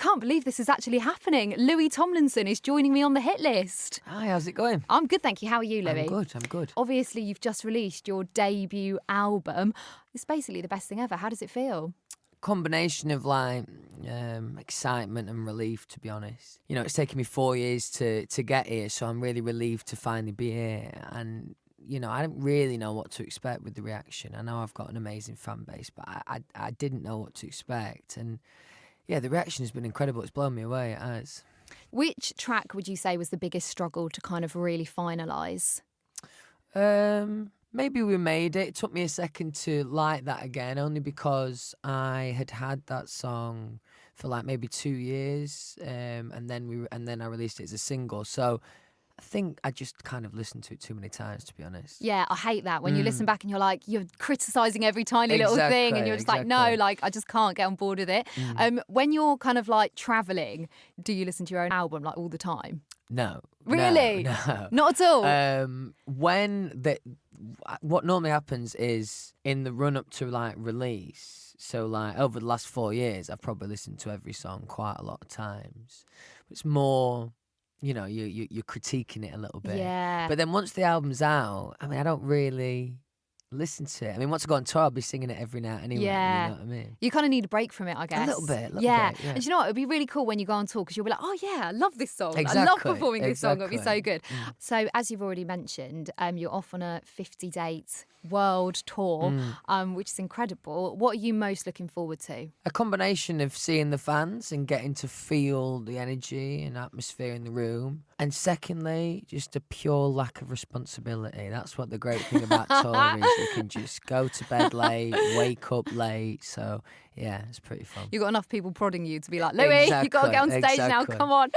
can't believe this is actually happening. Louis Tomlinson is joining me on the hit list. Hi, how's it going? I'm good, thank you. How are you, Louis? I'm good. Obviously, you've just released your debut album. It's basically the best thing ever. How does it feel? Combination of like excitement and relief, to be honest. You know, it's taken me 4 years to get here, so I'm really relieved to finally be here. And you know, I didn't really know what to expect with the reaction. I know I've got an amazing fan base, but I didn't know what to expect. And yeah, the reaction has been incredible. It's blown me away, it has. Which track would you say was the biggest struggle to kind of really finalise? Maybe We Made It. It took me a second to like that again, only because I had that song for like maybe 2 years, and then I released it as a single. So I think I just kind of listened to it too many times, to be honest. Yeah, I hate that when you listen back and you're criticising every tiny little thing, and you're just like, no, like I just can't get on board with it. When you're kind of like travelling, do you listen to your own album like all the time? No. Really? No. Not at all? What normally happens is in the run up to like release, so like over the last 4 years, I've probably listened to every song quite a lot of times. It's more, you know, you're critiquing it a little bit. Yeah. But then once the album's out, I mean, I don't really listen to it. I mean, once I go on tour, I'll be singing it every night anyway. Yeah. You know what I mean? You kind of need a break from it, I guess. A little bit. Yeah. And do you know what? It'd be really cool when you go on tour because you'll be like, oh yeah, I love this song. Exactly. I love performing this song. It'll be so good. Mm. So as you've already mentioned, you're off on a 50-date world tour, which is incredible. What are you most looking forward to? A combination of seeing the fans and getting to feel the energy and atmosphere in the room. And secondly, just a pure lack of responsibility. That's what the great thing about touring is. You can just go to bed late, wake up late. So, yeah, it's pretty fun. You've got enough people prodding you to be like, Louis, you've got to get on stage now, come on.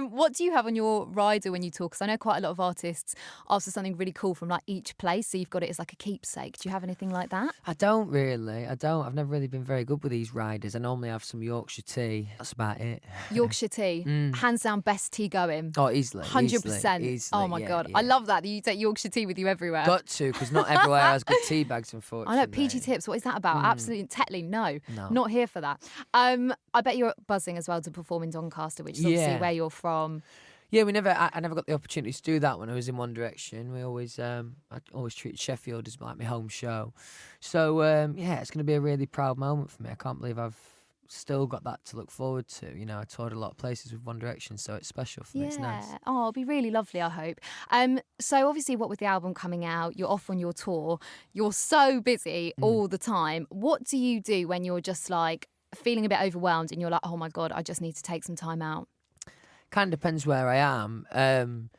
What do you have on your rider when you tour? Because I know quite a lot of artists ask for something really cool from like each place, so you've got it as like a keepsake. Do you have anything like that? I don't really. I've never really been very good with these riders. I normally have some Yorkshire tea. That's about it. Yorkshire tea, hands down best tea going. Oh, easily. 100%. Easily, oh my God. yeah. I love that you take Yorkshire tea with you everywhere. Got to, because not everywhere has good tea bags, unfortunately. I know, PG Tips, what is that about? Absolutely, Tetley, no, not here for that. I bet you're buzzing as well to perform in Doncaster, which is obviously where you're from. Yeah, I never got the opportunity to do that when I was in One Direction. I always treated Sheffield as like my home show. So, it's going to be a really proud moment for me. I can't believe I've still got that to look forward to. You know, I toured a lot of places with One Direction, so it's special for me. It's nice. Oh, it'll be really lovely, I hope. So obviously, what with the album coming out, you're off on your tour, you're so busy all the time. What do you do when you're just like feeling a bit overwhelmed and you're like, oh my God, I just need to take some time out? Kind of depends where I am.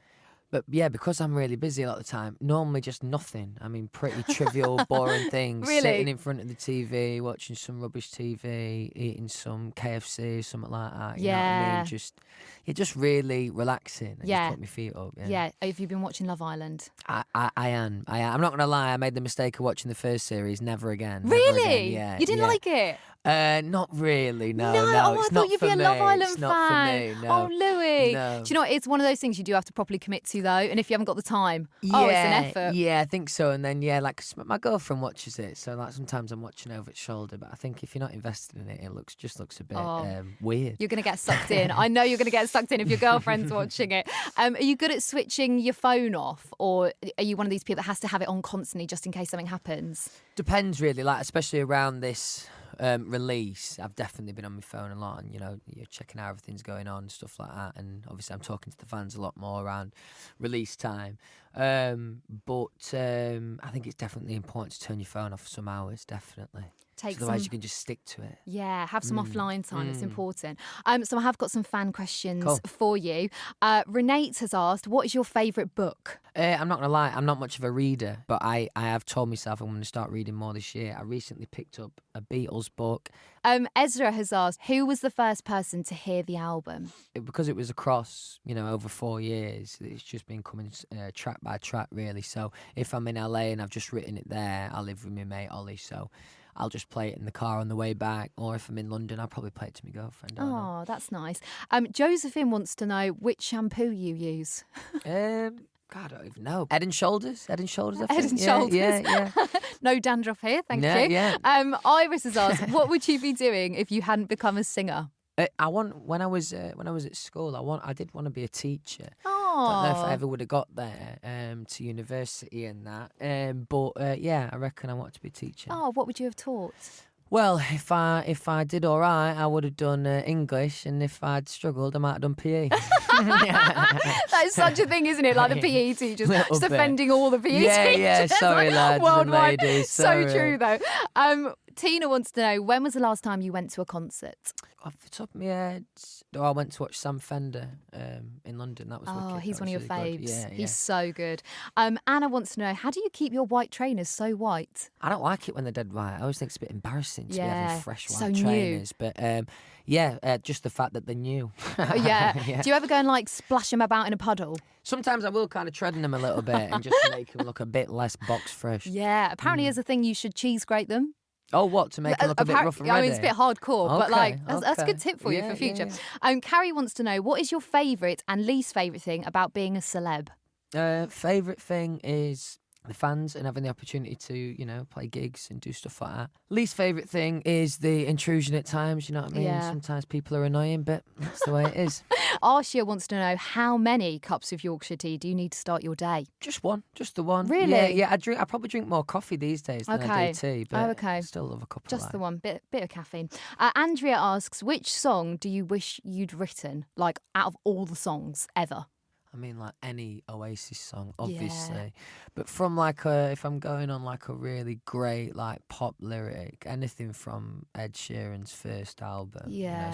But yeah, because I'm really busy a lot of the time, normally just nothing. I mean, pretty trivial, boring things. Really? Sitting in front of the TV, watching some rubbish TV, eating some KFC, something like that. You know what I mean? Just really relaxing. And just put my feet up. Yeah. Have you been watching Love Island? I am. I'm not going to lie. I made the mistake of watching the first series. Never again. Really? Never again. Yeah. You didn't like it? Not really, no. Oh, it's I not thought you'd for be a me. Love Island it's fan. Not for me, no. Oh, Louis. No. Do you know what? It's one of those things you do have to properly commit to, though. And if you haven't got the time, it's an effort. Yeah, I think so. And then, like my girlfriend watches it. So, like, sometimes I'm watching over its shoulder. But I think if you're not invested in it, it just looks a bit weird. You're going to get sucked in. I know you're going to get sucked in if your girlfriend's watching it. Are you good at switching your phone off? Or are you one of these people that has to have it on constantly just in case something happens? Depends, really. Like, especially around this release, I've definitely been on my phone a lot, and you're checking how everything's going on, stuff like that. And obviously, I'm talking to the fans a lot more around release time. But I think it's definitely important to turn your phone off for some hours. Definitely. Otherwise, you can just stick to it. Yeah, have some offline time. It's important. So I have got some fan questions for you. Renate has asked, what is your favourite book? I'm not going to lie, I'm not much of a reader, but I have told myself I'm going to start reading more this year. I recently picked up a Beatles book. Ezra has asked, who was the first person to hear the album? Because it was across, over 4 years, it's just been coming track by track, really. So if I'm in LA and I've just written it there, I live with my mate Ollie, so I'll just play it in the car on the way back. Or if I'm in London, I'll probably play it to my girlfriend. Oh, that's nice. Josephine wants to know which shampoo you use. God, I don't even know. Head and Shoulders, I think. Head and Shoulders. Yeah. No dandruff here, thank you. Yeah. Iris has asked, what would you be doing if you hadn't become a singer? When I was at school, I did want to be a teacher. Oh. Don't know if I ever would have got there to university and that. But yeah, I reckon I want to be a teacher. Oh, what would you have taught? Well, if I did all right, I would have done English, and if I'd struggled, I might have done PE. That is such a thing, isn't it? Like the PE teachers, just bit. offending all the PE teachers. Yeah, sorry, like, lads and worldwide. ladies. So Sorry. true, though. Tina wants to know, when was the last time you went to a concert? Off the top of my head, I went to watch Sam Fender in London. That was wicked. He's That one of was your really good. faves. Yeah, He's so good. Anna wants to know, how do you keep your white trainers so white? I don't like it when they're dead white. I always think it's a bit embarrassing to be having fresh white so new. trainers. But just the fact that they're new. Yeah. Do you ever go and like splash them about in a puddle? Sometimes I will kind of tread in them a little bit and just to make them look a bit less box fresh. Yeah. Apparently, as a thing, you should cheese grate them. Oh, what? To make them look a bit rough and ready? I mean, it's a bit hardcore, but like that's a okay. good tip for you for future. Yeah. Carrie wants to know, what is your favourite and least favourite thing about being a celeb? Favourite thing is the fans and having the opportunity to, play gigs and do stuff like that. Least favourite thing is the intrusion at times, you know what I mean? Yeah. Sometimes people are annoying, but that's the way it is. Arshia wants to know, how many cups of Yorkshire tea do you need to start your day? Just one, just the one. Really? Yeah, I probably drink more coffee these days than I do tea, but I still love a couple Just of the one, bit of caffeine. Andrea asks, which song do you wish you'd written, like out of all the songs ever? I mean, like any Oasis song, obviously. Yeah. But from if I'm going on like a really great like pop lyric, anything from Ed Sheeran's first album,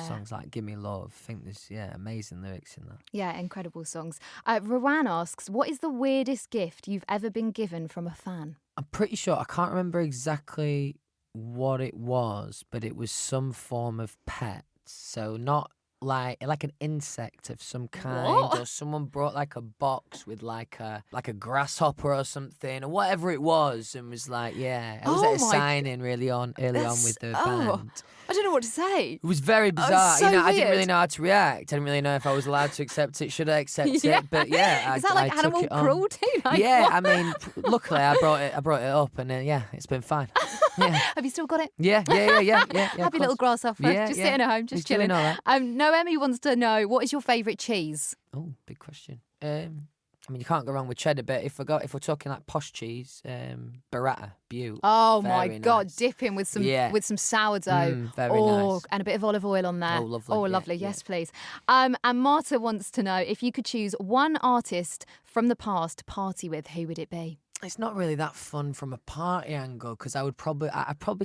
songs like Gimme Love, I think there's, amazing lyrics in that. Yeah, incredible songs. Rowan asks, what is the weirdest gift you've ever been given from a fan? I'm pretty sure, I can't remember exactly what it was, but it was some form of pet. So not like an insect of some kind, or someone brought like a box with like a grasshopper or something or whatever it was, and was like, I was at a signing early on with the band. I don't know what to say. It was very bizarre. So I didn't really know how to react. I didn't really know if I was allowed to accept it. Should I accept it? But is that like animal cruelty? Like, I mean, luckily I brought it up, and it's been fine. Yeah. Have you still got it? Yeah. Happy little grasshopper, just sitting at home, just chilling. Noemi wants to know, what is your favourite cheese? Oh, big question. I mean, you can't go wrong with cheddar, but if we're talking like posh cheese, burrata, Butte. Oh my God, dipping with some sourdough. Very nice. And a bit of olive oil on there. Oh, lovely. Oh, lovely. Yes, please. And Marta wants to know, if you could choose one artist from the past to party with, who would it be? It's not really that fun from a party angle, because I'd probably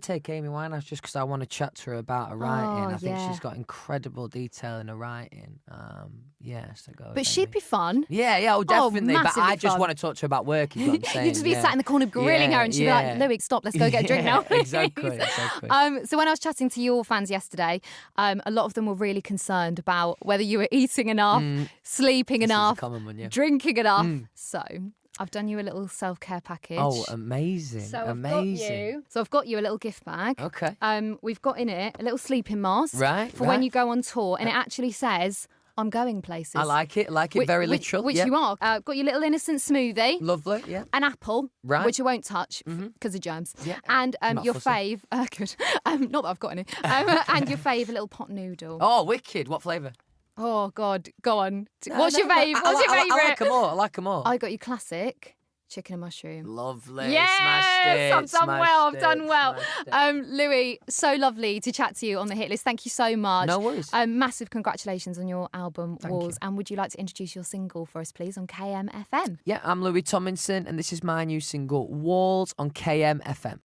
take Amy Winehouse just because I want to chat to her about her writing. I think she's got incredible detail in her writing. So go. But she'd be fun. Yeah, definitely. But I just want to talk to her about work. Is what I'm saying. You'd just be sat in the corner grilling her, and she'd be like, "Louis, stop, let's go get a drink now." Exactly. So when I was chatting to your fans yesterday, a lot of them were really concerned about whether you were eating enough, sleeping enough, drinking enough. So I've done you a little self-care package. Oh, amazing. So I've got you a little gift bag. Okay. We've got in it a little sleeping mask. For when you go on tour, and it actually says, I'm going places. I like it. Very literal. Which you are. Got your little innocent smoothie. Lovely, yeah. An apple, which I won't touch because of germs. Yeah. And your fave, good. Not that I've got any. And your fave, a little pot noodle. Oh, wicked. What flavour? Oh, God. Go on. What's your fave? What's your favourite? I like them all. I got you classic chicken and mushroom. Lovely. Yes, I've done well. Louis, so lovely to chat to you on the hit list. Thank you so much. No worries. Massive congratulations on your album, Walls. And would you like to introduce your single for us, please, on KMFM? Yeah, I'm Louis Tomlinson, and this is my new single, Walls, on KMFM.